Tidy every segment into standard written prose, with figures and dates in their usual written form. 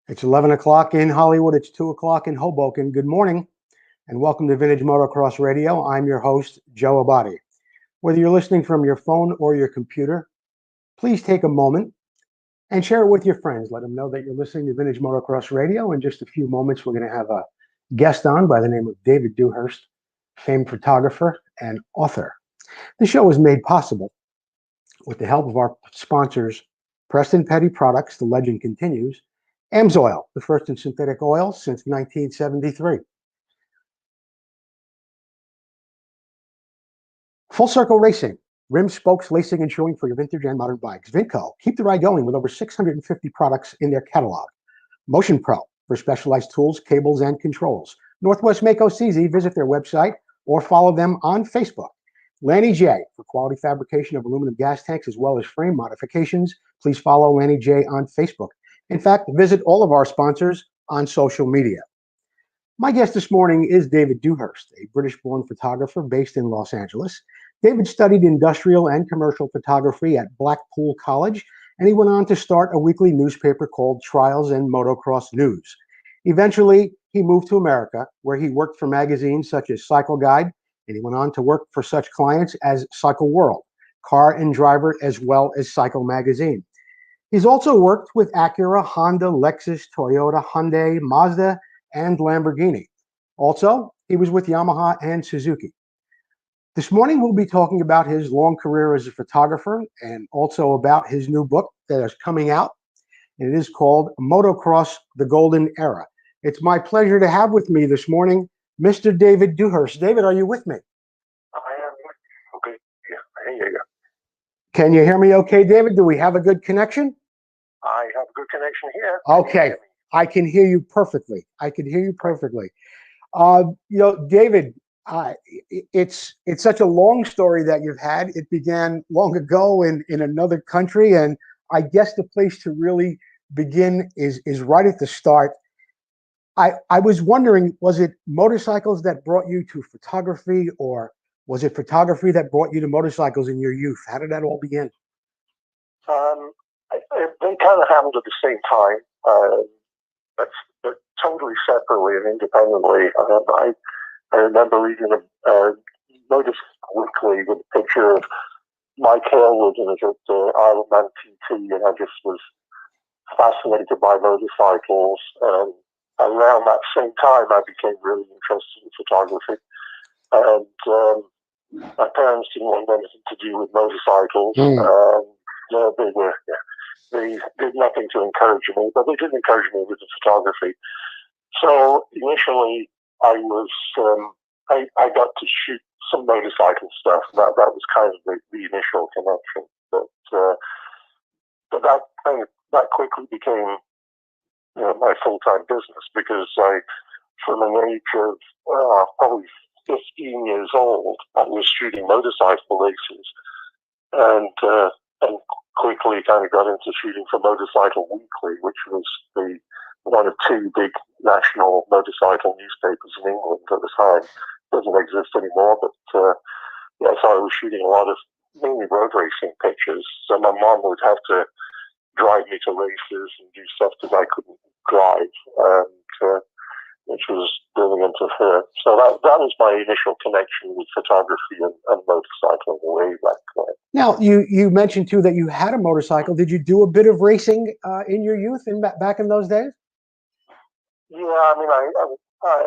It's 11 o'clock in Hollywood. It's 2 o'clock in Hoboken. Good morning, and welcome to Vintage Motocross Radio. I'm your host, Joe Abadi. Whether you're listening from your phone or your computer, please take a moment and share it with your friends. Let them know that you're listening to Vintage Motocross Radio. In just a few moments, we're going to have a guest on by the name of David Dewhurst, famed photographer and author. The show is made possible with the help of our sponsors, Preston Petty Products, the legend continues, AMSOIL, the first in synthetic oil since 1973. Full Circle Racing, rims, spokes, lacing, and shoeing for your vintage and modern bikes. Vinco, keep the ride going with over 650 products in their catalog. Motion Pro, for specialized tools, cables, and controls. Northwest Mako CZ, visit their website or follow them on Facebook. Lanny J, for quality fabrication of aluminum gas tanks as well as frame modifications. Please follow Lanny J on Facebook. In fact, visit all of our sponsors on social media. My guest this morning is David Dewhurst, a British-born photographer based in Los Angeles. David studied industrial and commercial photography at Blackpool College, and he went on to start a weekly newspaper called Trials and Motocross News. Eventually, he moved to America, where he worked for magazines such as Cycle Guide, and he went on to work for such clients as Cycle World, Car and Driver, as well as Cycle Magazine. He's also worked with Acura, Honda, Lexus, Toyota, Hyundai, Mazda, and Lamborghini. Also, he was with Yamaha and Suzuki. This morning, we'll be talking about his long career as a photographer and also about his new book that is coming out. And it is called Motocross, the Golden Era. It's my pleasure to have with me this morning Mr. David Dewhurst. David, are you with me? I am with you. Okay. Yeah, I hear you. Can you hear me okay, David? Do we have a good connection? I have a good connection here. Okay. I can hear you perfectly. David, it's such a long story that you've had. It began long ago in another country, and I guess the place to really begin is right at the start. I was wondering, was it motorcycles that brought you to photography, or was it photography that brought you to motorcycles in your youth? How did that all begin? They kind of happened at the same time, but totally separately and independently. I remember reading a Motorcycle Weekly with a picture of Mike Harewood in it at the Isle of Man TT, and I just was fascinated by motorcycles. Around that same time, I became really interested in photography. And my parents didn't want anything to do with motorcycles. They did nothing to encourage me, but they did encourage me with the photography. So initially, I got to shoot some motorcycle stuff. That was kind of the initial connection. But that quickly became my full-time business, because from an age of probably 15 years old, I was shooting motorcycle races, and quickly kind of got into shooting for Motorcycle Weekly, which was the one of two big national motorcycle newspapers in England at the time. Doesn't exist anymore, but so I was shooting a lot of mainly road racing pictures. So my mom would have to drive me to races and do stuff because I couldn't drive, which was brilliant of her. So that was my initial connection with photography and motorcycling way back then. Now, you mentioned too that you had a motorcycle. Did you do a bit of racing in your youth back in those days? Yeah, I mean, I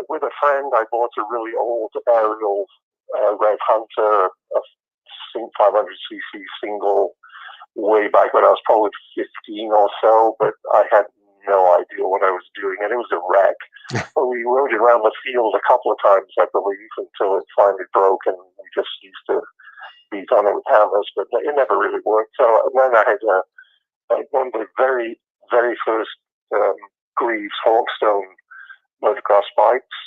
with a friend, I bought a really old aerial Red Hunter, a 500cc single, way back when I was probably 15 or so, but I had no idea what I was doing, and it was a wreck. We rode it around the field a couple of times, I believe, until it finally broke, and we just used to beat on it with hammers, but it never really worked. So then I had one of the very, very first Greaves Hawkstone motocross bikes.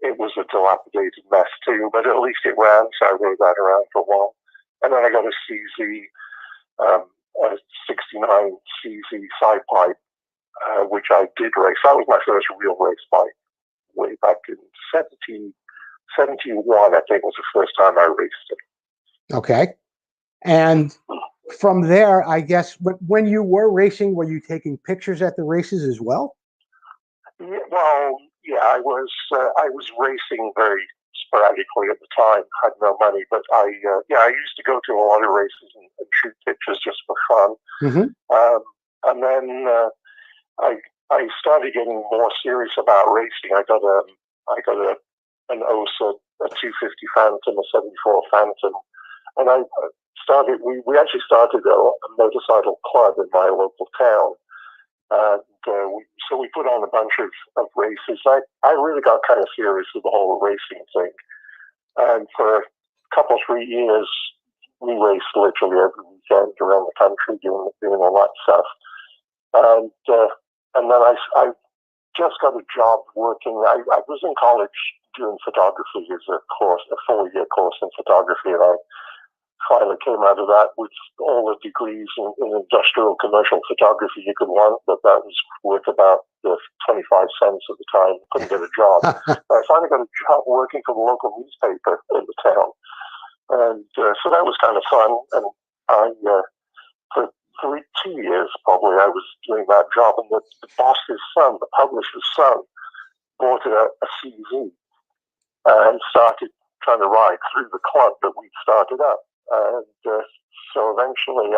It was a dilapidated mess too, but at least it ran, so I rode that around for a while. And then I got a CZ, a 69 CZ side pipe, which I did race. That was my first real race bike way back in 71, I think, was the first time I raced it. Okay. And from there, I guess, when you were racing, were you taking pictures at the races as well? Yeah, well, yeah, I was racing very sporadically at the time. Had no money, but I used to go to a lot of races and shoot pictures just for fun. And then I started getting more serious about racing. I got an OSA, a 250 Phantom, a 74 Phantom, and we actually started a motorcycle club in my local town. And so we put on a bunch of races. I really got kind of serious with the whole racing thing. And for a couple, 3 years, we raced literally every weekend around the country doing all that stuff. And then I just got a job working. I was in college doing photography as a 4-year course in photography, and I finally came out of that with all the degrees in industrial commercial photography you could want, but that was worth about 25 cents at the time. Couldn't get a job. I finally got a job working for the local newspaper in the town, and so that was kind of fun. And for 2 years probably, I was doing that job, and the boss's son, the publisher's son, bought a CV and started trying to ride through the club that we'd started up. And so eventually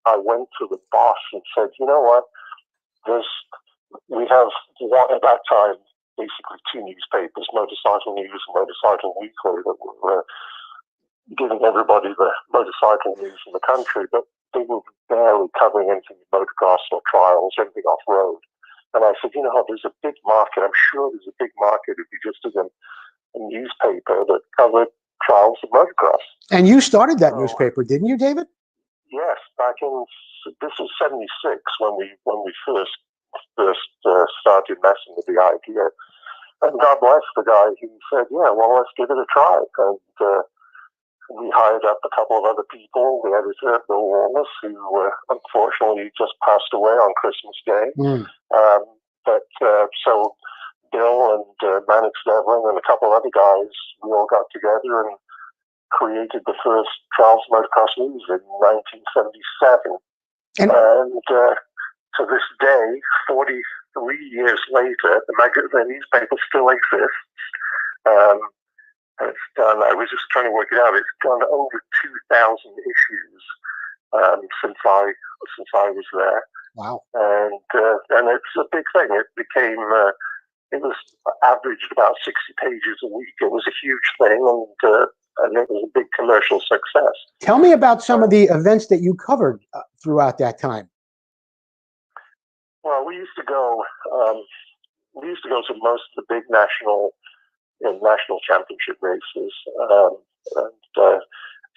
I went to the boss and said, you know what, we have one at that time, basically 2 newspapers, Motorcycle News and Motorcycle Weekly, that were giving everybody the motorcycle news in the country, but they were barely covering anything motocross or trials, anything off-road. And I said, you know, there's a big market. I'm sure there's a big market if you just did a newspaper that covered trials of motocross. And you started that newspaper, didn't you, David? Yes, this was '76 when we first started messing with the idea. And God bless the guy who said, yeah, well, let's give it a try. And we hired up a couple of other people, the editor, Bill Wallace, who unfortunately just passed away on Christmas Day. So Bill and Mannix Devlin and a couple of other guys, we all got together and created the first Trials Motocross News in 1977. And to this day, 43 years later, the newspaper still exists. And it's done, I was just trying to work it out, it's done over 2,000 issues since I was there. Wow. And it's a big thing. It became, it was averaged about 60 pages a week. It was a huge thing, and it was a big commercial success. Tell me about some of the events that you covered throughout that time. Well, we used to go to most of the big national championship races,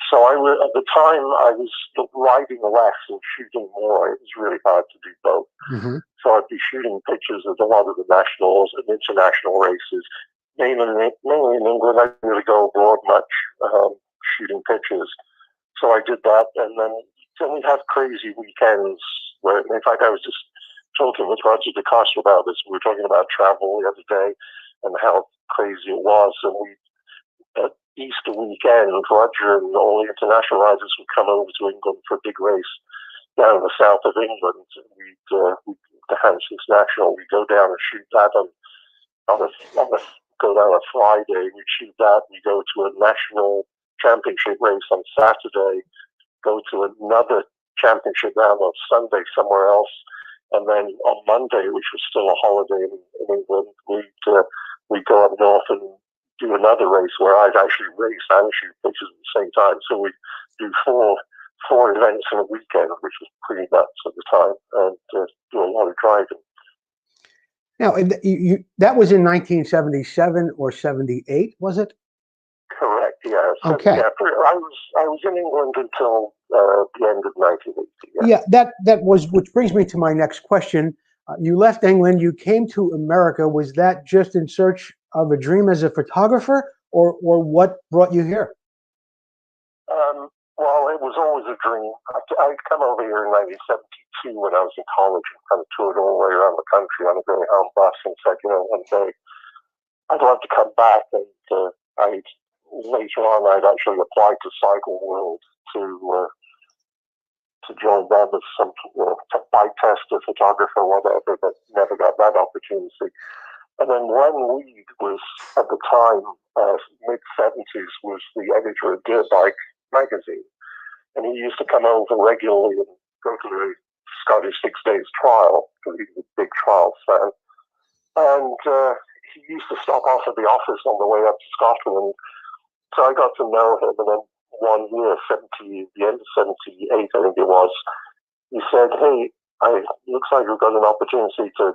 so at the time I was riding less and shooting more. It was really hard to do both. So I'd be shooting pictures of a lot of the nationals and international races, mainly in England. I didn't really go abroad much shooting pictures. So I did that, and then we'd have crazy weekends where, in fact, I was just talking with Roger DeCosta about this. We were talking about travel the other day and how crazy it was. And at Easter weekend, Roger and all the international riders would come over to England for a big race down in the south of England. We'd the Hans International. We'd go down and shoot that on go down on Friday. We'd shoot that. We go to a national championship race on Saturday. Go to another championship round on Sunday somewhere else. And then on Monday, which was still a holiday in England, we'd go up north and do another race where I'd actually race and shoot pictures at the same time. So we'd do four events in a weekend, which was pretty nuts at the time, and do a lot of driving. Now, that was in 1977 or 78, was it? Correct, yeah. So, okay. Yeah, I was in England until the end of 1980. Yeah, that was, which brings me to my next question. You left England, you came to America. Was that just in search of a dream as a photographer, or what brought you here? Well, it was always a dream. I'd come over here in 1972 when I was in college and kind of toured all the way around the country on a Greyhound bus and said, you know, one day I'd love to come back. And later on, I'd actually applied to Cycle World to joined them as some bike tester, photographer, whatever, but never got that opportunity. And then Len Weed was, at the time, mid-70s, was the editor of Dirt Bike magazine. And he used to come over regularly and go to the Scottish 6 Days trial, because he was a big trial fan. And he used to stop off at the office on the way up to Scotland. So I got to know him, and then one year, the end of 78, I think it was, he said, hey, looks like we've got an opportunity to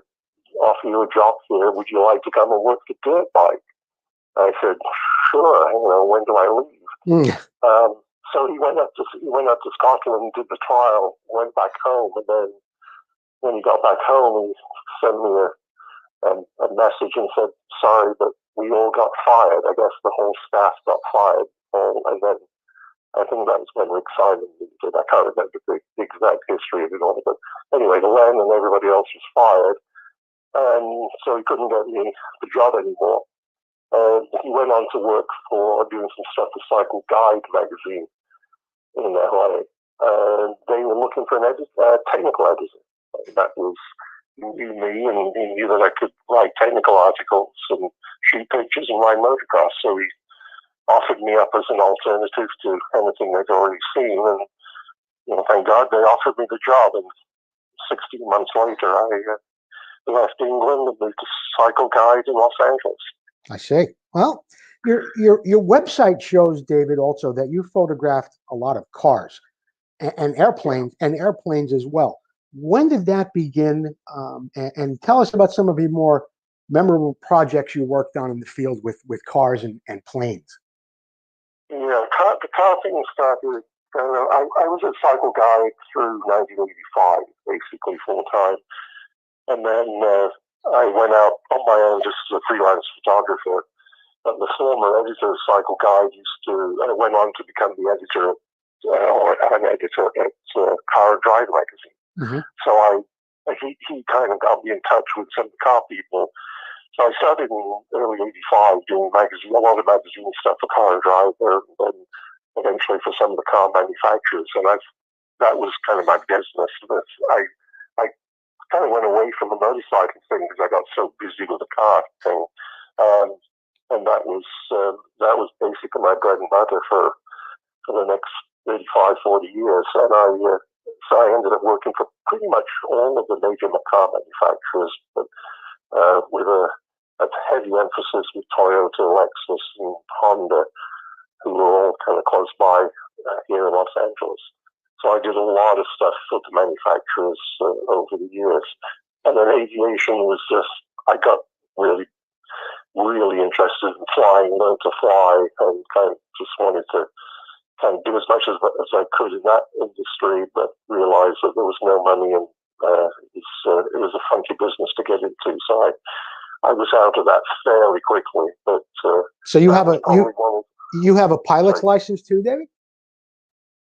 offer you a job here. Would you like to come and work the Dirt Bike? I said, sure, when do I leave? So he went up to Scotland and did the trial, went back home, and then when he got back home, he sent me a message and said, sorry, but we all got fired. I guess the whole staff got fired. And then I think that was when Rick Simon did. I can't remember the exact history of it all, but anyway, Len and everybody else was fired, and so he couldn't get the job anymore. He went on to work for doing some stuff for Cycle Guide magazine in LA. They were looking for an technical editor. That was knew me, and he knew that I could write technical articles and shoot pictures and ride motocross. So he offered me up as an alternative to anything they'd already seen, and thank God they offered me the job. And 16 months later, I left England and moved to Cycle Guide in Los Angeles. I see. Well, your website shows, David, also that you photographed a lot of cars and airplanes as well. When did that begin? And tell us about some of the more memorable projects you worked on in the field with cars and planes. Yeah, the car thing started. I was at Cycle Guide through 1985, basically full time, and then I went out on my own just as a freelance photographer. And the former editor of Cycle Guide went on to become the editor or an editor at Car and Drive magazine. Mm-hmm. So he kind of got me in touch with some car people. So I started in early '85 doing a lot of magazine stuff for Car and Drive, and eventually for some of the car manufacturers. And that was kind of my business. I kind of went away from the motorcycle thing because I got so busy with the car thing. And that was basically my bread and butter for the next 35, 40 years. And so I ended up working for pretty much all of the major car manufacturers, but with a heavy emphasis with Toyota, Lexus, and Honda, who were all kind of close by here in Los Angeles. So I did a lot of stuff for the manufacturers over the years. And then aviation was I got really, really interested in flying, learned to fly, and kind of just wanted to kind of do as much as I could in that industry, but realized that there was no money, and it was a funky business to get into. So I was out of that fairly quickly. But so you have a pilot's license too, David?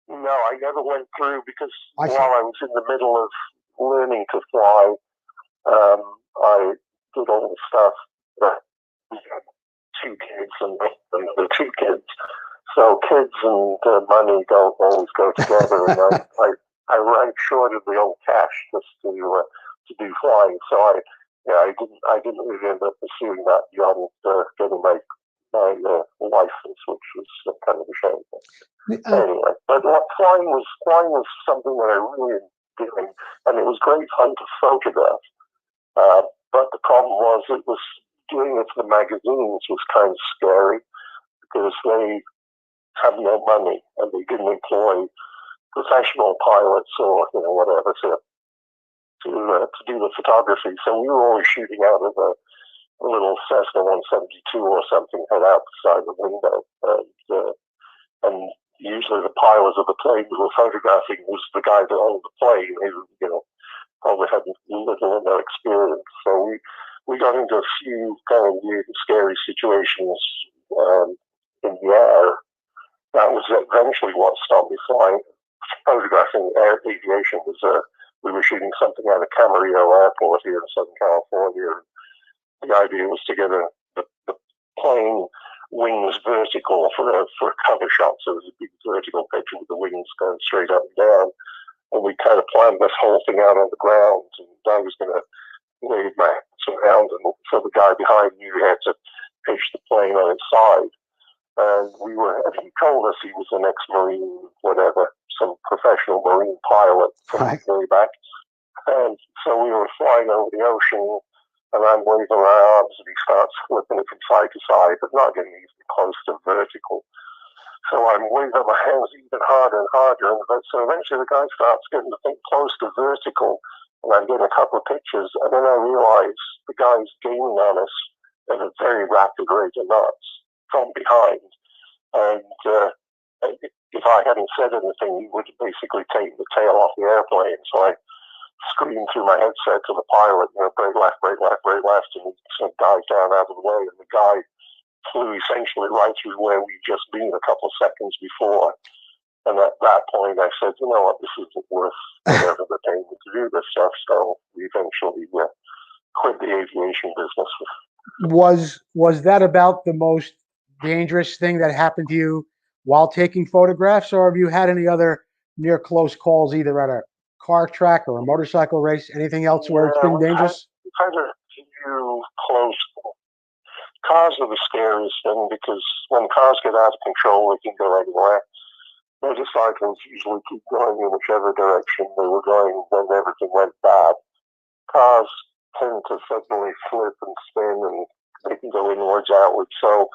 No, I never went through because while I was in the middle of learning to fly, I did all the stuff that we had 2 kids and the 2 kids. So kids and money don't always go together, and I ran short of the old cash just to do flying. So I didn't really end up pursuing that beyond getting my license, which was kind of a shame. Anyway, but flying was something that I really enjoyed, and it was great fun to photograph. But the problem was doing it for the magazines was kind of scary because they have no money and they didn't employ professional pilots or whatever to do the photography. So we were always shooting out of a little Cessna 172 or something head out the side of the window, and usually the pilot of the plane we were photographing was the guy that owned the plane, who probably had little or no experience. So we got into a few kind of weird and scary situations in the air. That was eventually what stopped me flying. Photographing aviation we were shooting something out of Camarillo Airport here in Southern California. The idea was to get the plane wings vertical for a cover shot, so it was a big vertical picture with the wings going straight up and down. and we kind of planned this whole thing out on the ground, and I was going to wave my hands around, and so the guy behind me had to pitch the plane on its side. And he told us he was an ex-Marine, whatever, some professional Marine pilot from way back. And so we were flying over the ocean, and I'm waving my arms, and he starts flipping it from side to side, but not getting even close to vertical. So I'm waving my hands even harder and harder, and so eventually the guy starts getting the thing close to vertical, and I'm getting a couple of pictures, and then I realize the guy's gaining on us at a very rapid rate of knots from behind. And if I hadn't said anything, he would have basically taken the tail off the airplane. So I screamed through my headset to the pilot, brake left, brake left, brake left, and sort of dived down out of the way. And the guy flew essentially right through where we'd just been a couple of seconds before. And at that point, I said, you know what, this isn't worth whatever they're paying me to do this stuff. So we eventually quit the aviation business. Was that about the most dangerous thing that happened to you while taking photographs, or have you had any other near close calls, either at a car track or a motorcycle race? Anything else where it's been dangerous? We've had a few close. Cars are the scariest thing because when cars get out of control, they can go anywhere. Motorcycles usually keep going in whichever direction they were going when everything went bad. Cars tend to suddenly flip and spin, and they can go inwards, outwards. So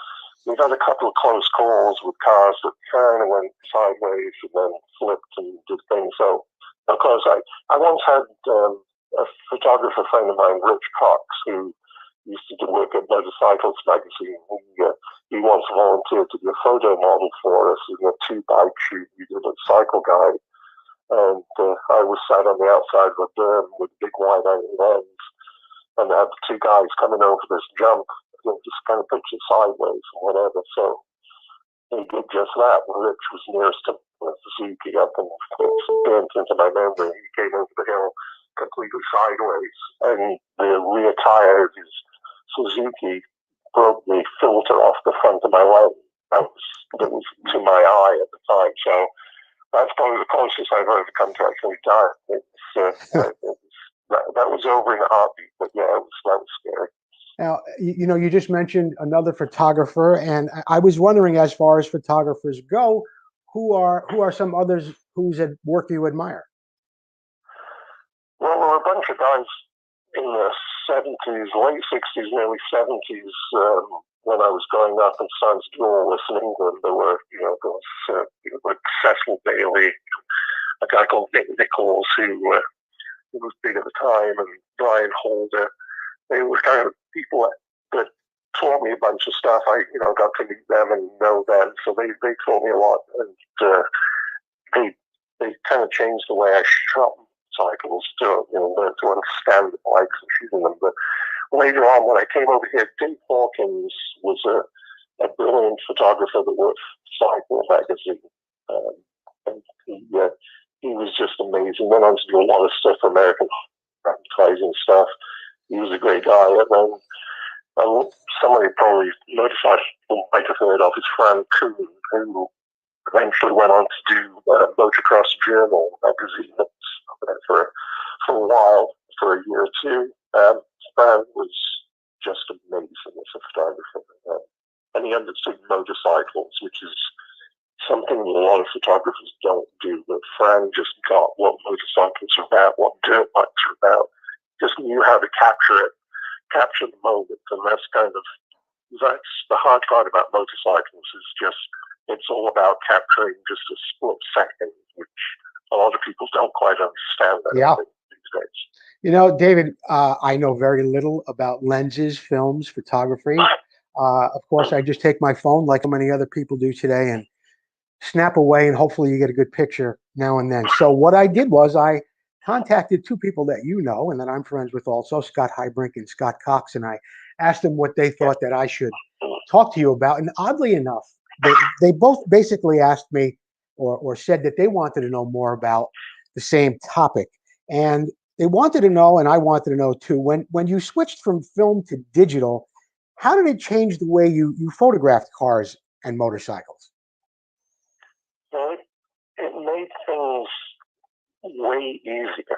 we've had a couple of close calls with cars that kind of went sideways and then flipped and did things. So, of course, I once had a photographer friend of mine, Rich Cox, who used to work at Motorcycles magazine. He once volunteered to be a photo model for us in a 2-bike shoot we did at Cycle Guide. And I was sat on the outside of a berm with a big wide-angle lens, and I had the two guys coming over this jump, just kind of picture sideways or whatever. So he did just that. Rich was nearest to Suzuki up, and it's burnt into my memory. He came over the hill completely sideways, and the rear tire of his Suzuki broke the filter off the front of my lens. That was to my eye at the time. So that's probably the closest I've ever come to actually dying. That was over in a heartbeat, but yeah, that was scary. Now, you just mentioned another photographer, and I was wondering, as far as photographers go, who are some others whose work you admire? Well, there were a bunch of guys in the 70s, late 60s, early 70s, when I was growing up in Science Dewhurst in England. There were, like Cecil Bailey, a guy called Nick Nichols, who was big at the time, and Brian Holder. They were kind of people that taught me a bunch of stuff. I, got to meet them and know them, so they taught me a lot, and they kind of changed the way I shot cycles to learn to understand the bikes and shooting them. But later on, when I came over here, Dave Hawkins was a brilliant photographer that worked for Cycle magazine, and he was just amazing. Went on to do a lot of stuff for American advertising stuff. He was a great guy. And then somebody probably notified people might have heard of his Fran Kuhn, who eventually went on to do Motocross Journal magazine for a while, for a year or two. Fran was just amazing as a photographer. And he understood motorcycles, which is something that a lot of photographers don't do. But Fran just got what motorcycles are about, what dirt bikes are about. Just knew how to capture the moment. And that's the hard part about motorcycles is just, it's all about capturing just a split second, which a lot of people don't quite understand that these days. David, I know very little about lenses, films, photography. Of course, I just take my phone like so many other people do today and snap away, and hopefully you get a good picture now and then. So what I did was I contacted two people that you know and that I'm friends with also, Scott Hybrink and Scott Cox, and I asked them what they thought that I should talk to you about. And oddly enough, they both basically asked me or said that they wanted to know more about the same topic. And they wanted to know, and I wanted to know too, when you switched from film to digital, how did it change the way you photographed cars and motorcycles? Well, it made things way easier,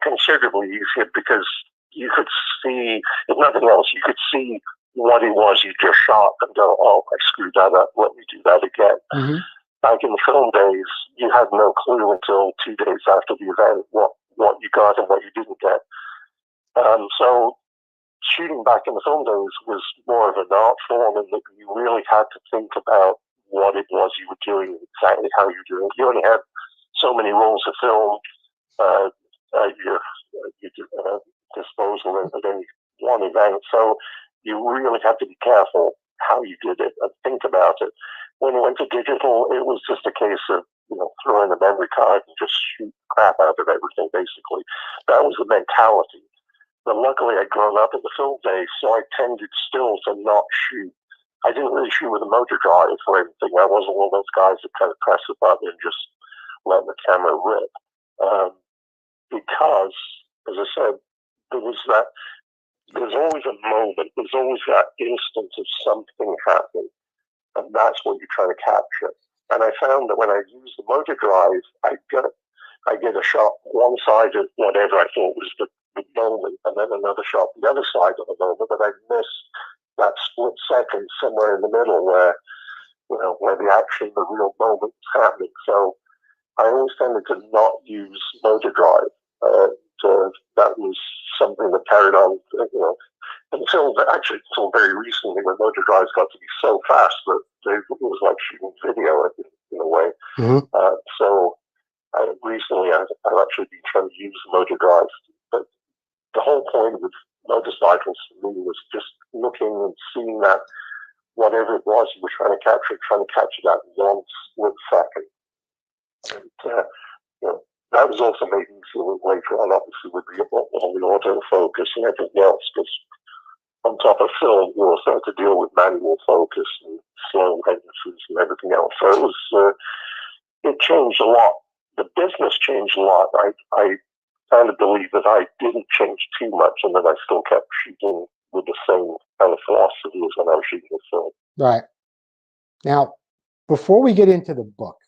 considerably easier, because you could see, if nothing else, you could see what it was you just shot and go, oh, I screwed that up, let me do that again. Mm-hmm. Back in the film days, you had no clue until 2 days after the event what you got and what you didn't get. So shooting back in the film days was more of an art form, and that you really had to think about what it was you were doing, exactly how you were doing it. You only had so many rolls of film at your disposal at any one event, so you really had to be careful how you did it and think about it. When it went to digital, it was just a case of throwing a memory card and just shoot crap out of everything, basically. That was the mentality. But luckily, I'd grown up in the film days, so I tended still to not shoot. I didn't really shoot with a motor drive or anything. I wasn't one of those guys that kind of press the button and just let the camera rip. Because, as I said, there's always a moment, there's always that instant of something happening, and that's what you're trying to capture. And I found that when I use the motor drive, I get a shot one side of whatever I thought was the moment, and then another shot the other side of the moment, but I miss that split second somewhere in the middle where the action, the real moment is happening. So I always tended to not use motor drive. That was something that carried on, until very recently, when motor drives got to be so fast that it was like shooting video in a way. Mm-hmm. So recently, I've actually been trying to use motor drives. But the whole point with motorcycles for me was just looking and seeing that whatever it was you were trying to capture that one split second. And, that was also made easier later on, obviously, with all the autofocus and everything else, because on top of film, you also had to deal with manual focus and slow lenses and everything else. So it changed a lot. The business changed a lot. I kind of believe that I didn't change too much, and that I still kept shooting with the same kind of philosophy as when I was shooting the film. Right. Now, before we get into the book,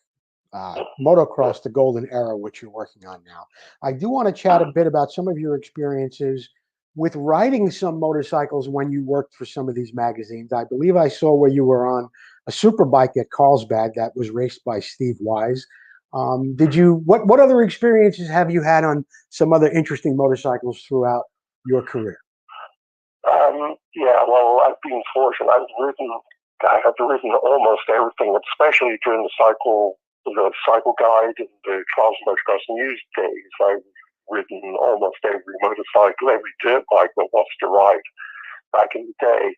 Motocross, the Golden Era, which you're working on now, I do want to chat a bit about some of your experiences with riding some motorcycles when you worked for some of these magazines. I believe I saw where you were on a superbike at Carlsbad that was raced by Steve Wise. What other experiences have you had on some other interesting motorcycles throughout your career? Yeah, well, I've been fortunate. I have ridden almost everything, especially during the cycle guide and the Trials Motocross News days. I've ridden almost every motorcycle, every dirt bike that wants to ride back in the day.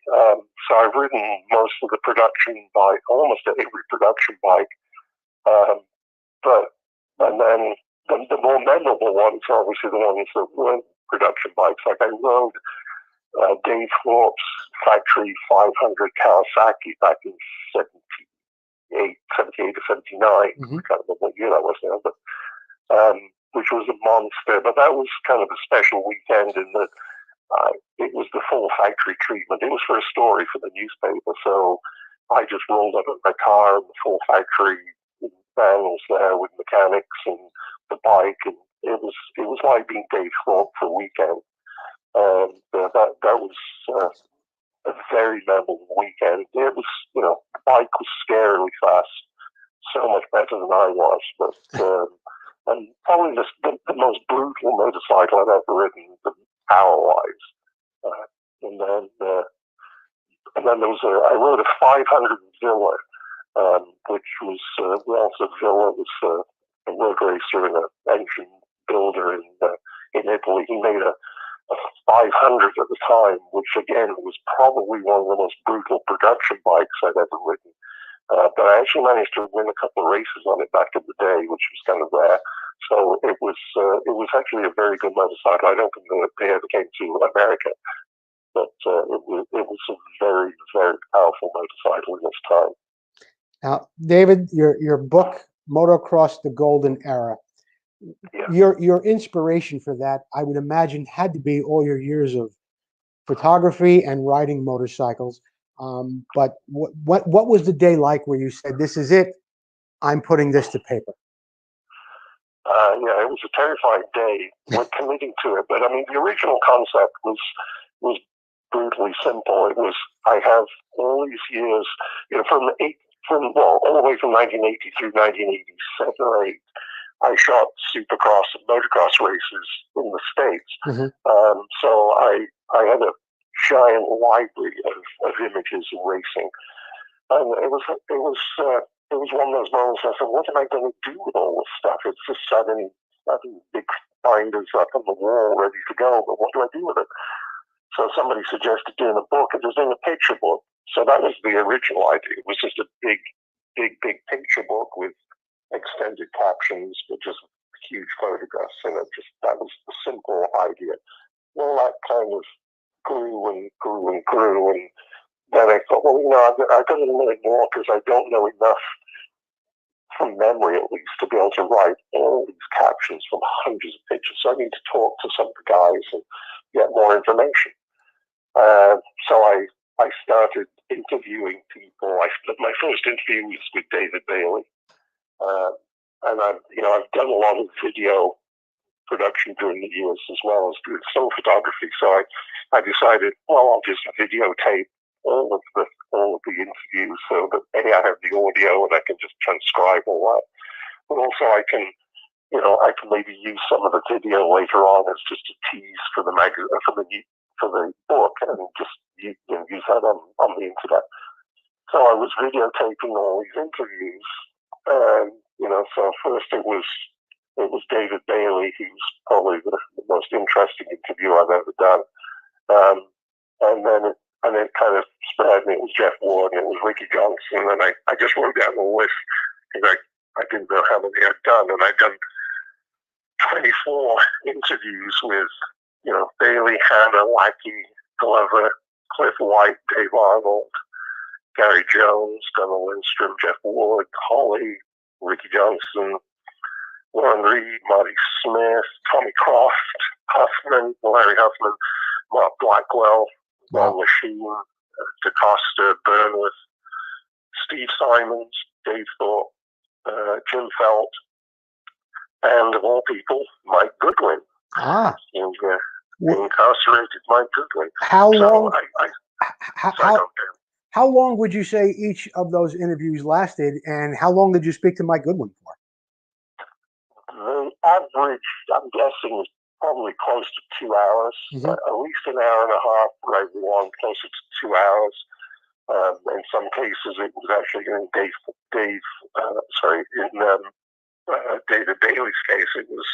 So I've ridden most of the production bike, almost every production bike. And then the more memorable ones are obviously the ones that weren't production bikes. Like I rode Dave Thorpe's factory 500 Kawasaki back in 78 or 79. Mm-hmm. I can't remember what year that was now, but which was a monster. But that was kind of a special weekend in that it was the full factory treatment. It was for a story for the newspaper, so I just rolled up in my car and the full factory van was there with mechanics and the bike, and it was like being Dave Thorpe for a weekend. That was a very memorable weekend. It was, the bike was scarily fast, so much better than I was. But and probably the most brutal motorcycle I've ever ridden, power-wise. And then there was I rode a 500 Villa, which was Villa was a road racer and an engine builder in Italy. He made a 500 at the time, which again was probably one of the most brutal production bikes I'd ever ridden. But I actually managed to win a couple of races on it back in the day, which was kind of rare. So it was actually a very good motorcycle. I don't think they ever came to America, but it was a very, very powerful motorcycle in its time. Now, David, your book, Motocross, the Golden Era, yeah. your inspiration for that, I would imagine, had to be all your years of photography and riding motorcycles. But what was the day like where you said, "This is it, I'm putting this to paper"? Yeah, it was a terrifying day. We're committing to it, but I mean, the original concept was brutally simple. It was, I have all these years, all the way from 1980 through 1987 or 8. I shot supercross and motocross races in the States. So I had a giant library of images of racing, and it was one of those moments. I said, "What am I going to do with all this stuff? It's just having big binders up on the wall ready to go. But what do I do with it?" So somebody suggested doing a book, and just doing a picture book. So that was the original idea. It was just a big picture book with extended captions, but just huge photographs. And that was the simple idea. Well, that kind of grew and grew and grew. And then I thought, well, I've got to learn more because I don't know enough, from memory at least, to be able to write all these captions from hundreds of pictures. So I need to talk to some of the guys and get more information. So I started interviewing people. My first interview was with David Bailey. And I've done a lot of video production during the years as well as doing still photography. So I decided, well, I'll just videotape all of the interviews so that I have the audio and I can just transcribe all that. But also I can maybe use some of the video later on as just a tease for the book, and just use that on the internet. So I was videotaping all these interviews. So first it was David Bailey, who's probably the most interesting interview I've ever done. And then it kind of spread, and it was Jeff Ward, and it was Ricky Johnson, and I just wrote down the list because I didn't know how many I'd done, and I'd done 24 interviews with Bailey, Hanna, Lackey, Glover, Cliff White, Dave Arnold, Gary Jones, Gunnar Lindstrom, Jeff Ward, Holly, Ricky Johnson, Lauren Reed, Marty Smith, Tommy Croft, Larry Huffman, Mark Blackwell, Ron Lachine, DeCosta, Burnworth, Steve Simons, Dave Thorpe, Jim Felt, and of all people, Mike Goodwin. Incarcerated Mike Goodwin. How long would you say each of those interviews lasted, and how long did you speak to Mike Goodwin for? The average, I'm guessing, is probably close to 2 hours. At least an hour and a half for everyone, closer to 2 hours. In some cases, it was actually in David Bailey's case, it was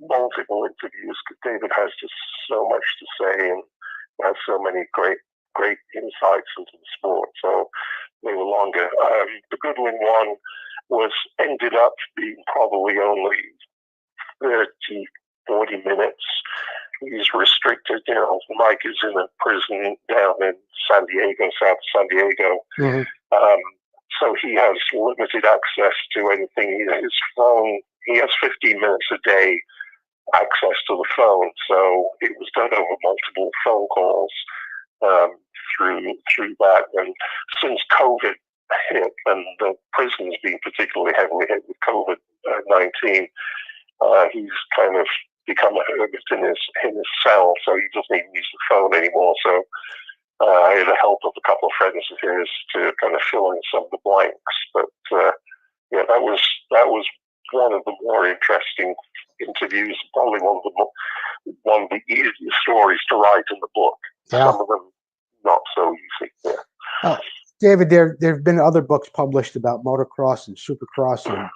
multiple interviews because David has just so much to say and has so many great insights into the sport. So they were longer. The Goodwin one ended up being probably only 30-40 minutes. He's restricted. Mike is in a prison down in San Diego, south of San Diego. So he has limited access to anything. His phone, he has 15 minutes a day access to the phone. So it was done over multiple phone calls through that. And since COVID hit, and the prison's been particularly heavily hit with COVID-19, he's kind of become a hermit in his cell, so he doesn't even use the phone anymore. So I had the help of a couple of friends of his to kind of fill in some of the blanks. But that was one of the more interesting interviews, probably one of the easiest stories to write in the book. Yeah. Some of them not so easy. Yeah. David, there have been other books published about motocross and supercross, and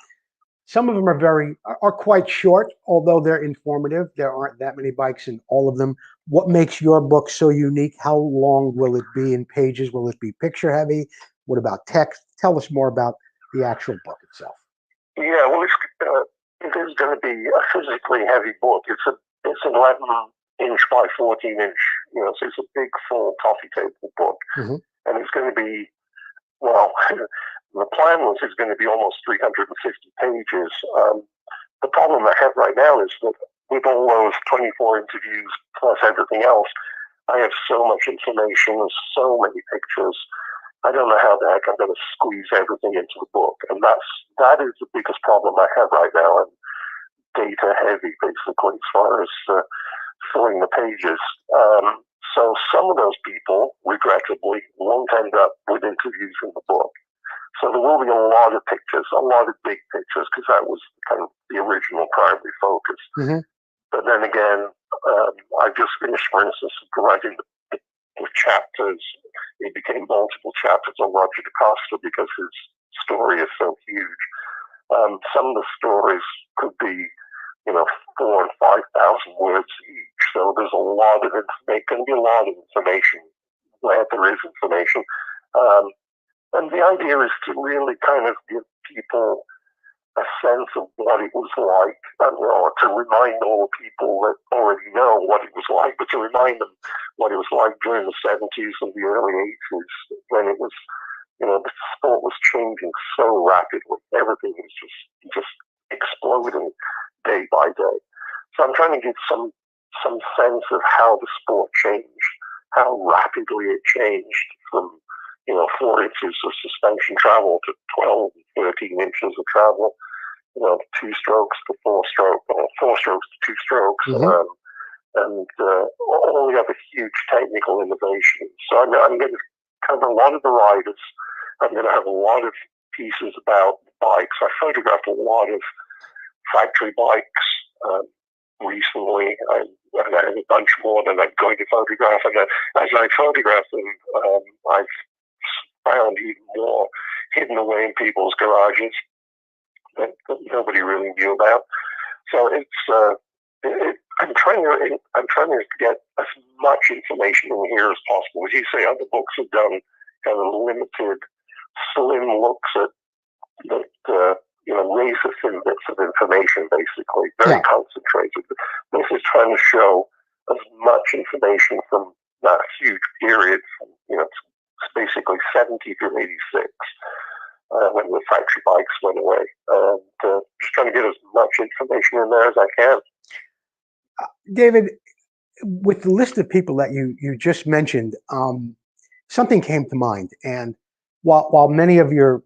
some of them are quite short, although they're informative. There aren't that many bikes in all of them. What makes your book so unique? How long will it be in pages? Will it be picture heavy? What about text? Tell us more about the actual book itself. Yeah, well, it is going to be a physically heavy book. It's an 11-inch by 14-inch, so it's a big, full coffee table book. And it's going to be, well, the plan was it's going to be almost 350 pages. The problem I have right now is that with all those 24 interviews plus everything else, I have so much information, so many pictures. I don't know how the heck I'm going to squeeze everything into the book. And that is the biggest problem I have right now. And heavy, basically, as far as filling the pages. So some of those people, regrettably, won't end up with interviews in the book. So there will be a lot of pictures, a lot of big pictures, because that was kind of the original primary focus. Mm-hmm. But then again, I just finished, for instance, writing the chapters. It became multiple chapters on Roger DeCosta because his story is so huge. Some of the stories could be, 4,000 and 5,000 words each. So there's a lot of information. Can be a lot of information where there is information. And the idea is to really kind of give people a sense of what it was like, or to remind all the people that already know what it was like, but to remind them what it was like during the 70s and the early 80s, when it was, the sport was changing so rapidly. Everything was just exploding day by day. So I'm trying to give some sense of how the sport changed, how rapidly it changed from 4 inches of suspension travel to 12 and 13 inches of travel, 2 strokes to 4 strokes, or 4 strokes to 2 strokes, Mm-hmm. and all the other huge technical innovations. So I'm going to cover a lot of the riders. I'm going to have a lot of pieces about bikes. I photographed a lot of factory bikes recently, and I have a bunch more that I'm going to photograph. And as I photograph them, I've found even more hidden away in people's garages that nobody really knew about. So I'm trying to get as much information in here as possible. As you say, other books have done kind of limited, slim looks at that, razor thin bits of information, basically, very concentrated. This is trying to show as much information from that huge period, from, it's basically 70 through 86, when the factory bikes went away. And just trying to get as much information in there as I can. David, with the list of people that you just mentioned, something came to mind. And while many of your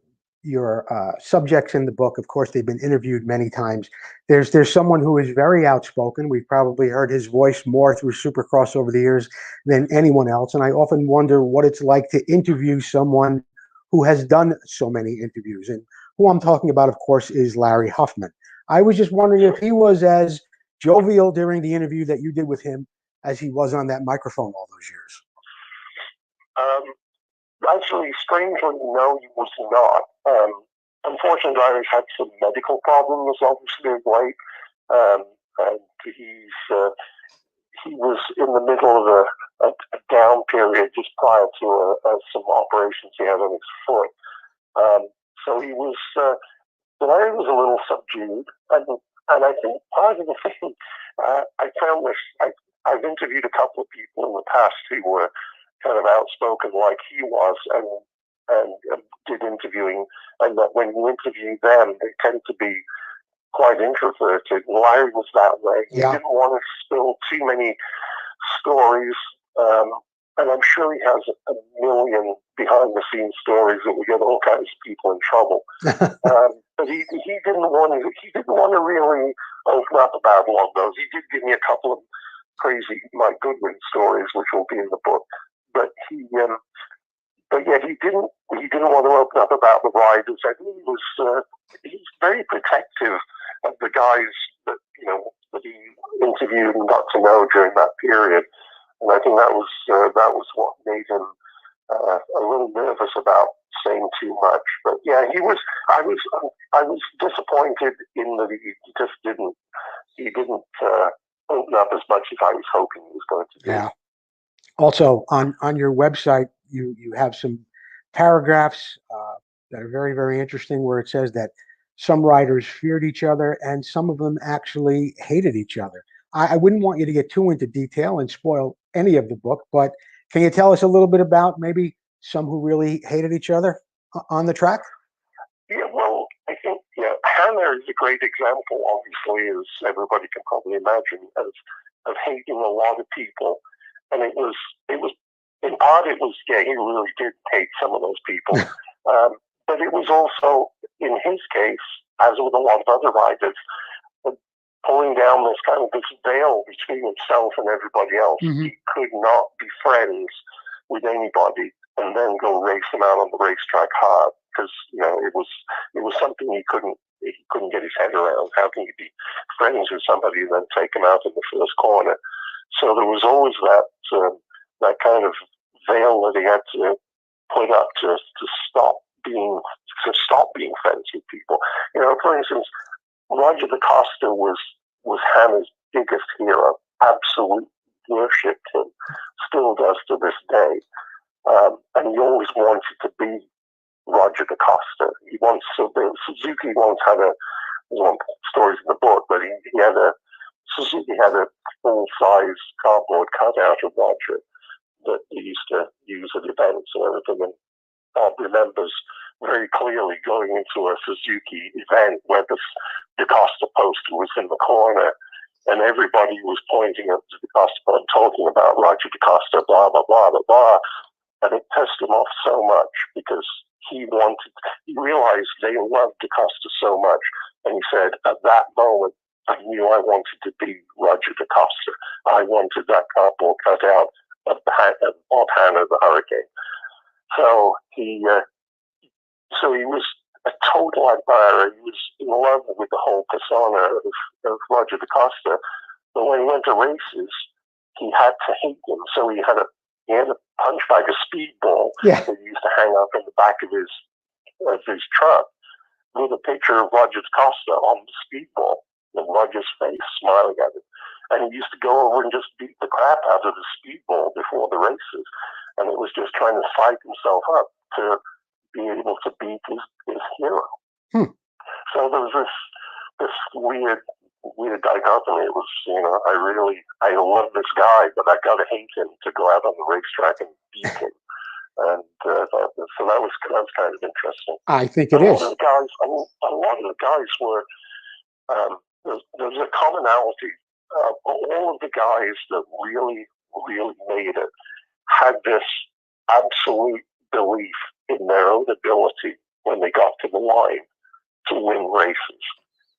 subjects in the book, of course, they've been interviewed many times, there's someone who is very outspoken. We've probably heard his voice more through Supercross over the years than anyone else. And I often wonder what it's like to interview someone who has done so many interviews. And who I'm talking about, of course, is Larry Huffman. I was just wondering if he was as jovial during the interview that you did with him as he was on that microphone all those years. Actually, strangely, no, he was not. Unfortunately, Larry's had some medical problems, obviously, of late. And he was in the middle of a down period just prior to some operations he had on his foot. So he was, Larry was a little subdued. And I think part of the thing, I found this, I've interviewed a couple of people in the past who were kind of outspoken like he was, and did interviewing, and that when you interview them, they tend to be quite introverted. Larry was that way. He didn't want to spill too many stories, and I'm sure he has a million behind-the-scenes stories that would get all kinds of people in trouble. But he didn't want to really open up about a lot of those. He did give me a couple of crazy Mike Goodwin stories, which will be in the book. But he didn't want to open up about the riders. I think he's very protective of the guys that he interviewed and got to know during that period. And I think that was what made him a little nervous about saying too much. But yeah, I was disappointed in that he just didn't open up as much as I was hoping he was going to do. Yeah. Also, on your website, you have some paragraphs that are very, very interesting, where it says that some riders feared each other and some of them actually hated each other. I wouldn't want you to get too into detail and spoil any of the book, but can you tell us a little bit about maybe some who really hated each other on the track? Yeah, well, I think Hannah is a great example, obviously, as everybody can probably imagine, of hating a lot of people. And it was in part he really did hate some of those people. But it was also, in his case, as with a lot of other riders, pulling down this veil between himself and everybody else. Mm-hmm. He could not be friends with anybody and then go race them out on the racetrack hard, because it was something he couldn't get his head around. How can you be friends with somebody and then take them out in the first corner? So there was always that kind of veil that he had to put up to stop being friends with people. For instance, Roger DeCosta was Hannah's biggest hero. Absolutely worshipped him, still does to this day. And he always wanted to be Roger DeCosta. Suzuki once had one stories in the book, but Suzuki had a full-size cardboard cutout of Roger that he used to use at events and everything. And Bob remembers very clearly going into a Suzuki event where the DeCosta poster was in the corner, and everybody was pointing at the DeCosta and talking about Roger DeCosta, blah, blah, blah, blah, blah. And it pissed him off so much because he realized they loved DeCosta so much. And he said, at that moment, I knew I wanted to be Roger DeCosta. I wanted that cardboard cutout of Hannah the Hurricane. So he was a total admirer. He was in love with the whole persona of Roger DeCosta. But when he went to races, he had to hate him. So he had a punch bag, a speedball that he used to hang up in the back of his truck with a picture of Roger DeCosta on the speedball and Roger's face smiling at him. And he used to go over and just beat the crap out of the speedball before the races. And it was just trying to psych himself up to be able to beat his hero. So there was this weird dichotomy. It was, I love this guy, but I gotta hate him to go out on the racetrack and beat him. And so that was kind of interesting. I think it is. A lot of the guys were, there's a commonality. All of the guys that really, really made it had this absolute belief in their own ability when they got to the line to win races.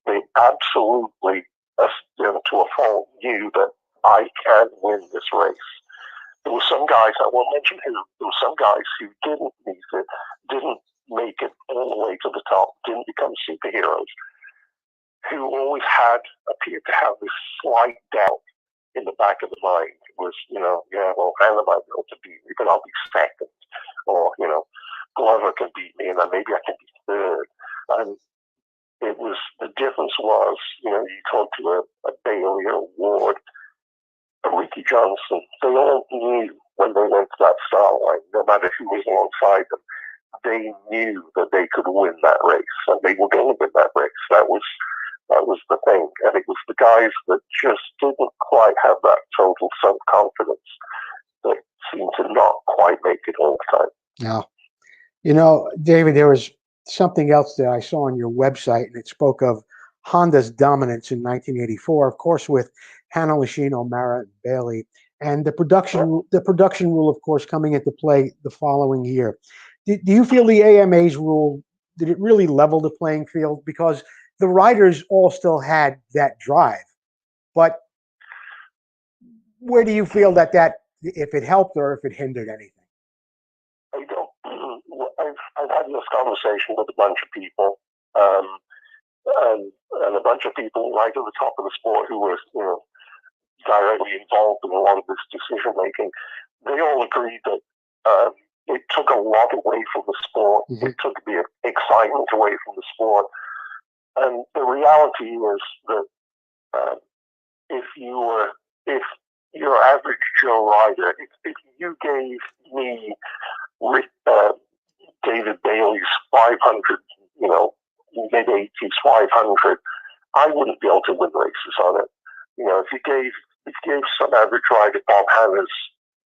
They absolutely, to a fault, knew that I can win this race. There were some guys, I won't mention who, there were some guys who didn't make it all the way to the top, didn't become superheroes, who always appeared to have this slight doubt in the back of the mind. It was, Hannah might be able to beat me, but I'll be second. Or, Glover can beat me, and then maybe I can be third. And the difference was, you talk to a Bailey or a Ward, a Ricky Johnson, they all knew when they went to that start line, no matter who was alongside them, they knew that they could win that race, and they were going to win that race. That was the thing. And it was the guys that just didn't quite have that total self-confidence that seemed to not quite make it all the time. No. David, there was something else that I saw on your website, and it spoke of Honda's dominance in 1984, of course, with Hannah Lashino, Mara, and Bailey, and the production rule, of course, coming into play the following year. Do you feel the AMA's rule, did it really level the playing field? Because the riders all still had that drive, but where do you feel that if it helped or if it hindered anything? I don't. I've had this conversation with a bunch of people, and a bunch of people right at the top of the sport who were, directly involved in a lot of this decision making. They all agreed that it took a lot away from the sport. Mm-hmm. It took the excitement away from the sport. And the reality is that if your average Joe rider, if you gave me David Bailey's 500, mid-80s 500, I wouldn't be able to win races on it. If you gave some average rider Bob Hanna's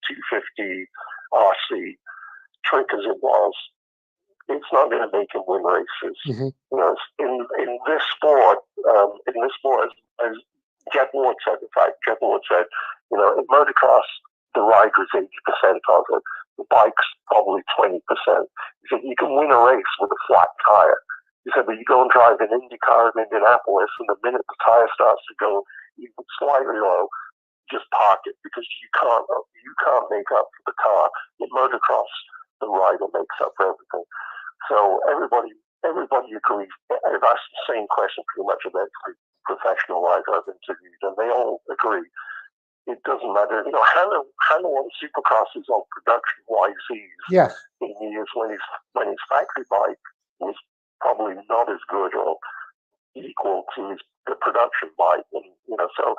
250 RC, trick as it was, it's not going to make him win races. Mm-hmm. In this sport, as Jeff Ward said, in motocross, the rider is 80% of it. The bike's probably 20%. He said, you can win a race with a flat tire. He said, but you go and drive an Indy car in Indianapolis, and the minute the tire starts to go even slightly low, just park it because you can't make up for the car. In motocross, the rider makes up for everything. So everybody agrees. I've asked the same question pretty much of every professional rider I've interviewed, and they all agree. It doesn't matter. Hannah on Supercross is on production YZs. Yes. In years when his factory bike was probably not as good or equal to the production bike, and so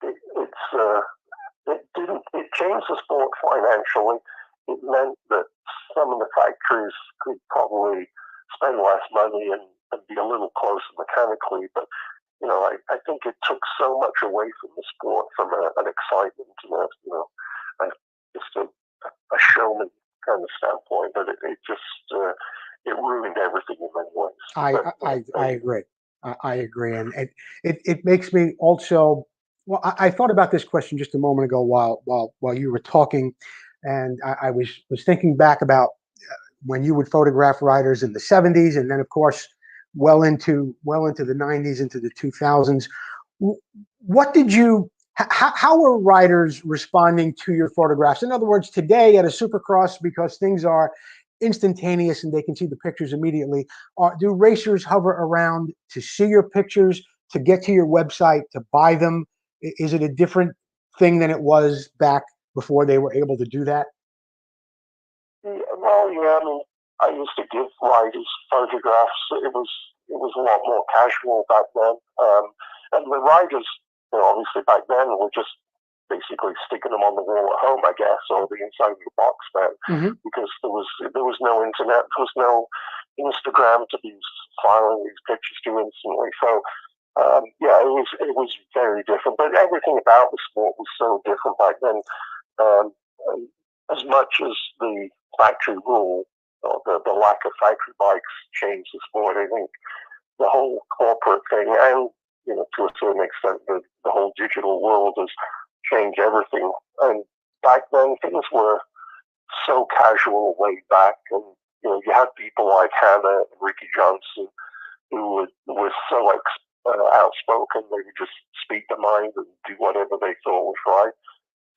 it changed the sport financially. It meant that some of the factories could probably spend less money and be a little closer mechanically, but I think it took so much away from the sport, from an excitement and just a showman kind of standpoint, that it just it ruined everything in many ways. I agree. I agree, and it makes me also. Well, I thought about this question just a moment ago while you were talking, and I was thinking back about when you would photograph riders in the '70s, and then of course well into the '90s, into the 2000s. What did you? How were riders responding to your photographs? In other words, today at a Supercross, because things are instantaneous and they can see the pictures immediately, do racers hover around to see your pictures, to get to your website, to buy them? Is it a different thing than it was back before they were able to do that? Well, yeah, I mean, I used to give riders photographs. It was a lot more casual back then, and the riders, obviously back then were just basically sticking them on the wall at home, I guess, or the inside of the box then, because there was no internet, there was no Instagram to be filing these pictures to instantly. So yeah, it was very different. But everything about the sport was so different back then. As much as the factory rule or the lack of factory bikes changed the sport, I think the whole corporate thing and to a certain extent the whole digital world has changed everything. And back then things were so casual way back, and you had people like Hannah and Ricky Johnson who were so outspoken. They would just speak their mind and do whatever they thought was right.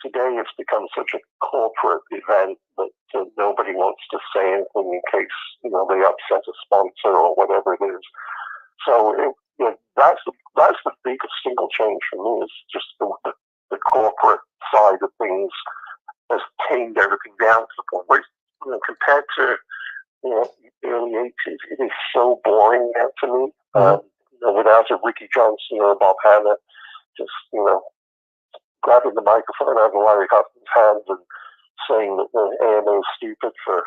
Today it's become such a corporate event that nobody wants to say anything in case they upset a sponsor or whatever it is. So that's the biggest single change for me, is just the corporate side of things has tamed everything down to the point where compared to early '80s, it is so boring now to me. Without a Ricky Johnson or a Bob Hannah, just grabbing the microphone out of Larry Huffman's hands and saying that the AMA is stupid for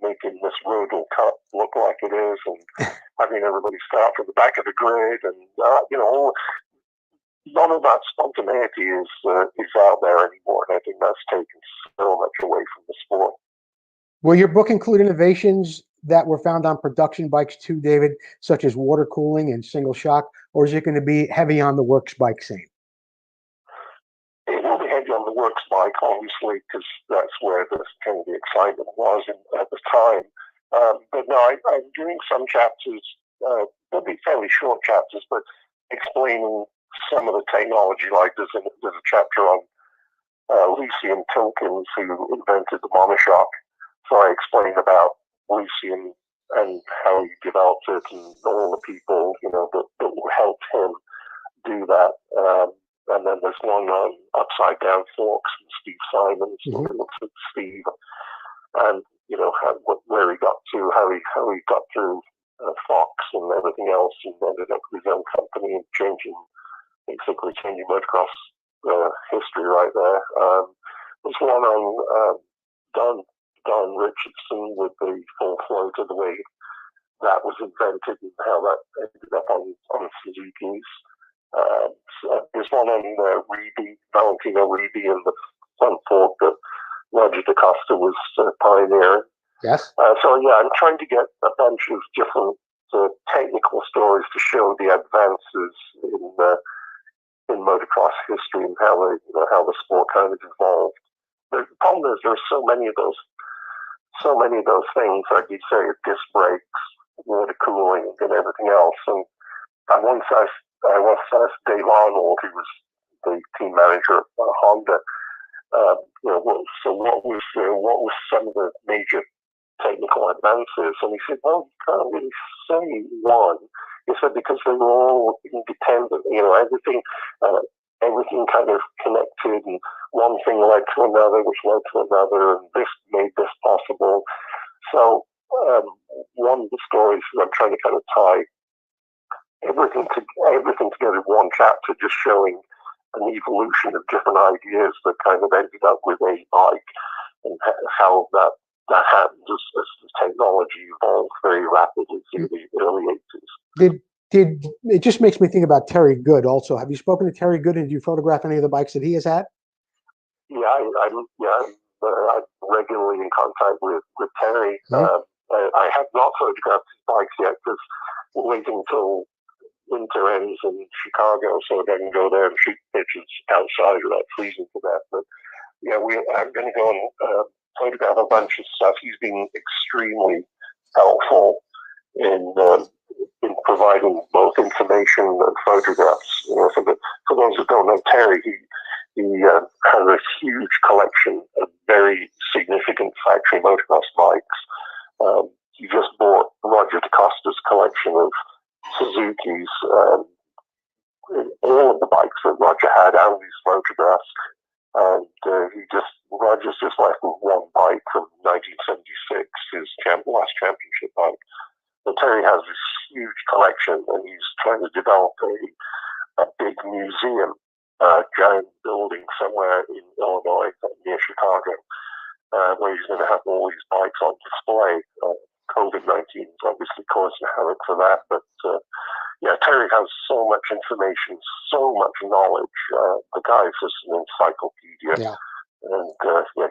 making this Rodal Cup look like it is, and having everybody start from the back of the grid, and none of that spontaneity is out there anymore, and I think that's taken so much away from the sport. Will your book include innovations that were found on production bikes too, David, such as water cooling and single shock, or is it going to be heavy on the works bike scene? It will be heavy on the works bike, obviously, because that's where the kind of the excitement was at the time. But no, I'm doing some chapters. They'll be fairly short chapters, but explaining some of the technology. Like there's a chapter on Lucien Tilkins, who invented the monoshock. So I explain about Lucien and how he developed it, and all the people that helped him do that. And then there's one on upside down forks from Steve Simons, who looks at Steve and where he got to, how he got through Fox and everything else, and ended up with his own company and changing motocross history right there. There's one on Don Richardson with the full floater, the way that was invented and how that ended up on Suzuki's. There's one on Valentino Reedy, and the front fork that Roger DaCosta was pioneering. Yes. So yeah, I'm trying to get a bunch of different technical stories to show the advances in motocross history and how the sport kind of evolved. The problem is there's so many of those things, like you say, disc brakes, water cooling, and everything else. And once I've Dave Arnold, who was the team manager at Honda. So what was some of the major technical advances? And he said, well, you can't really say one. He said because they were all independent. Everything kind of connected, and one thing led to another, which led to another, and this made this possible. So one of the stories is I'm trying to kind of tie everything together in one chapter, just showing an evolution of different ideas that kind of ended up with a bike, and how that happened as the technology evolved very rapidly through the early 80s. It just makes me think about Terry Good also. Have you spoken to Terry Good, and do you photograph any of the bikes that he has had? Yeah, I'm regularly in contact with Terry. Mm-hmm. I have not photographed his bikes yet because we're waiting until winter ends in Chicago so that I can go there and shoot pictures outside without freezing to death. But yeah, I'm going to go and photograph a bunch of stuff. He's been extremely helpful in providing both information and photographs. For those who don't know Terry, he has a huge collection of very significant factory motocross bikes. He just bought Roger DeCosta's collection of Suzuki's, all of the bikes that Roger had, and these photographs. And Roger's just left with one bike from 1976, his last championship bike. But Terry has this huge collection, and he's trying to develop a big museum, giant building somewhere in Illinois near Chicago, where he's going to have all these bikes on display. COVID-19 is obviously causing havoc for that, but Terry has so much information, so much knowledge. The guy is just an encyclopedia. Yeah. And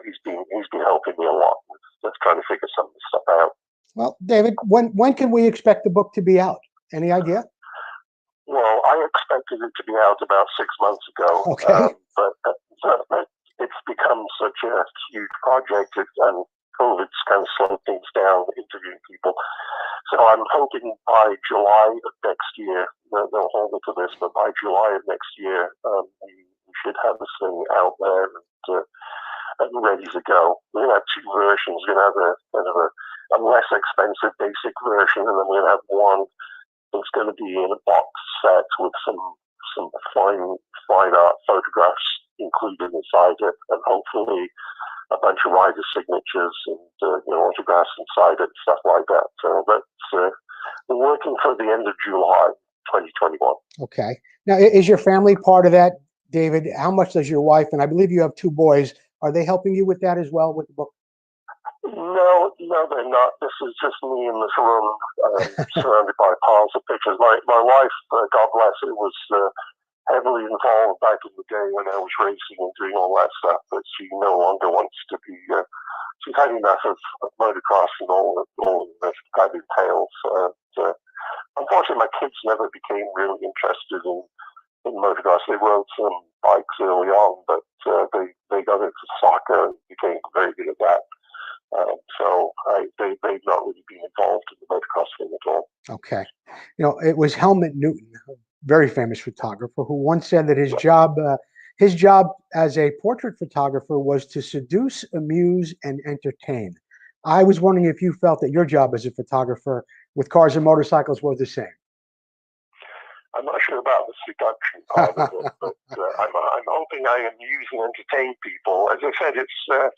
he's been helping me a lot with trying to figure some of this stuff out. Well, David, when can we expect the book to be out? Any idea? Well, I expected it to be out about 6 months ago. Okay. But it's become such a huge project, and COVID's kind of slowed things down, interviewing people. So I'm hoping by July of next year, they'll hold me to this, but by July of next year, we should have this thing out there and ready to go. We're going to have two versions. We're going to have a less expensive basic version, and then we're going to have one that's going to be in a box set with some fine art photographs included inside it, and hopefully a bunch of rider signatures and autographs inside it, stuff like that. So that's we're working for the end of July 2021. Okay. Now, is your family part of that, David? How much does your wife, and I believe you have two boys, are they helping you with that as well, with the book? No, they're not. This is just me in this room, surrounded by piles of pictures. My wife, God bless her, was heavily involved back in the day when I was racing and doing all that stuff, but she no longer wants to be. She's had enough of motocross and all that kind of entails. Unfortunately, my kids never became really interested in motocross. They rode some bikes early on, but they got into soccer and became very good at that. So they've not really been involved in the motocross thing at all. Okay. It was Helmut Newton, a very famous photographer, who once said that his job as a portrait photographer was to seduce, amuse, and entertain. I was wondering if you felt that your job as a photographer with cars and motorcycles was the same. I'm not sure about the seduction part of it, but I'm hoping I amuse and entertain people. As I said, it's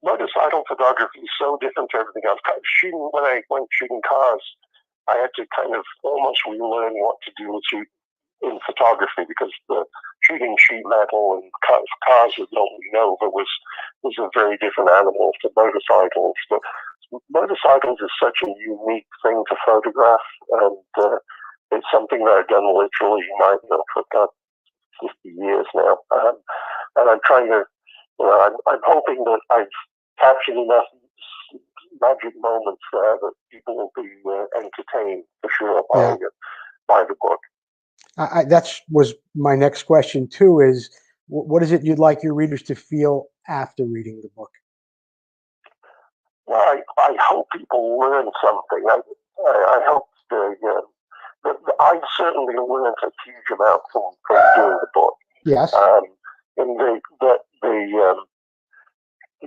motorcycle photography is so different to everything else. When I went shooting cars, I had to kind of almost relearn what to do in photography, because the shooting sheet metal and cars with nobody over was a very different animal to motorcycles. But motorcycles is such a unique thing to photograph, and it's something that I've done literally for about 50 years now. And I'm trying to, I'm hoping that I've captured enough magic moments there that people will be entertained for sure by the book. That was my next question too, is what is it you'd like your readers to feel after reading the book? Well, I hope people learn something. I hope I certainly learned a huge amount from doing the book. Yes. And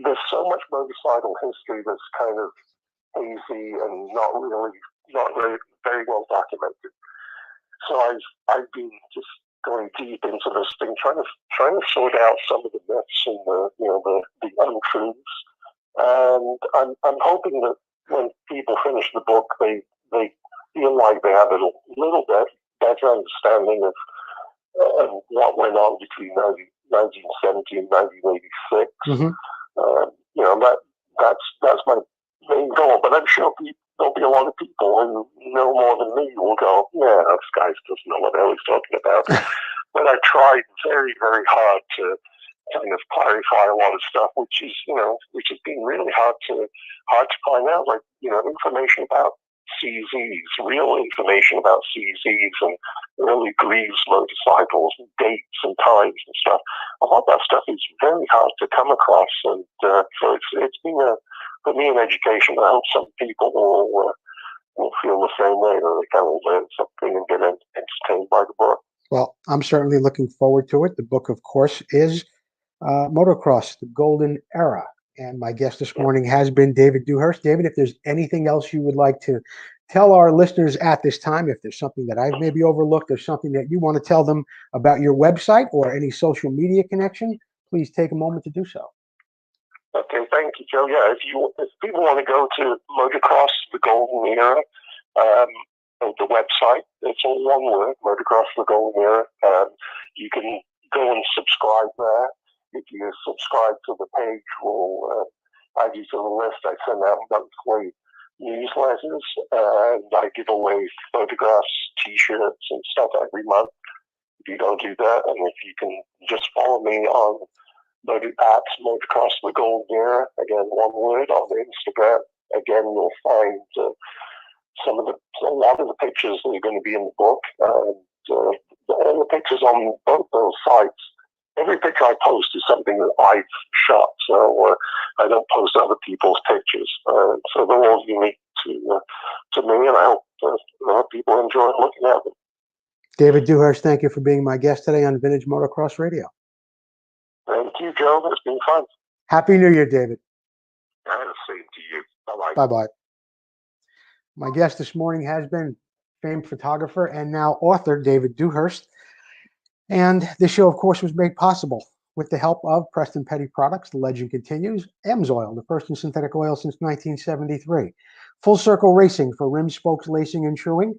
there's so much motorcycle history that's kind of hazy and not very well documented. So I've been just going deep into this thing, trying to sort out some of the myths and the untruths. And I'm hoping that when people finish the book, they feel like they have a little bit better understanding of what went on between 1970 and 1986. Mm-hmm. That's my main goal. But I'm sure there'll be a lot of people who know more than me who will go, yeah, this guy doesn't know what the hell he's talking about. But I tried very, very hard to kind of clarify a lot of stuff, which has been really hard to find out. Like, information about CZs, real information about CZs and early Greaves motorcycles, and dates and times and stuff. A lot of that stuff is very hard to come across, and so it's been for me an education. I hope some people will feel the same way, that they kind of learn something and get entertained by the book. Well, I'm certainly looking forward to it. The book, of course, is Motocross, the Golden Era. And my guest this morning has been David Dewhurst. David, if there's anything else you would like to tell our listeners at this time, if there's something that I've maybe overlooked or something that you want to tell them about your website or any social media connection, please take a moment to do so. Okay, thank you, Joe. Yeah, if people want to go to Motocross, the Golden Era, the website, it's all one word, Motocross, the Golden Era. You can go and subscribe there. If you subscribe to the page, we'll add you to the list. I send out monthly newsletters, and I give away photographs, T-shirts, and stuff every month. If you don't do that, and if you can just follow me on at Motocross the Golden Era, again, one word, on Instagram, again, you'll find a lot of the pictures that are going to be in the book, and the pictures on both those sites. Every picture I post is something that I've shot, so I don't post other people's pictures. So they're all unique to me, and I hope people enjoy looking at them. David Dewhurst, thank you for being my guest today on Vintage Motocross Radio. Thank you, Joe. It's been fun. Happy New Year, David. Same to you. Bye-bye. Bye-bye. My guest this morning has been famed photographer and now author David Dewhurst. And this show, of course, was made possible with the help of Preston Petty Products. The legend continues. Ems Oil, the first in synthetic oil since 1973. Full Circle Racing for rims, spokes, lacing, and shoeing.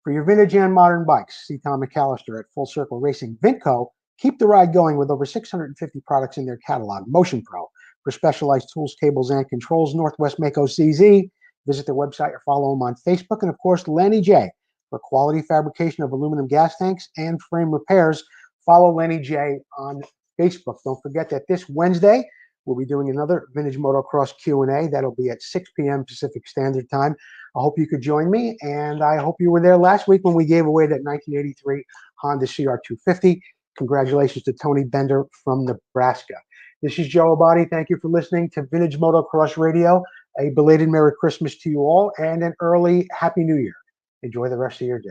For your vintage and modern bikes, see Tom McAllister at Full Circle Racing. Vintco, keep the ride going with over 650 products in their catalog. Motion Pro, for specialized tools, cables, and controls. Northwest Mako CZ. Visit their website or follow them on Facebook. And, of course, Lenny J, for quality fabrication of aluminum gas tanks and frame repairs. Follow Lenny J on Facebook. Don't forget that this Wednesday, we'll be doing another Vintage Motocross Q&A. That'll be at 6 p.m. Pacific Standard Time. I hope you could join me, and I hope you were there last week when we gave away that 1983 Honda CR250. Congratulations to Tony Bender from Nebraska. This is Joe Abadi. Thank you for listening to Vintage Motocross Radio. A belated Merry Christmas to you all, and an early Happy New Year. Enjoy the rest of your day.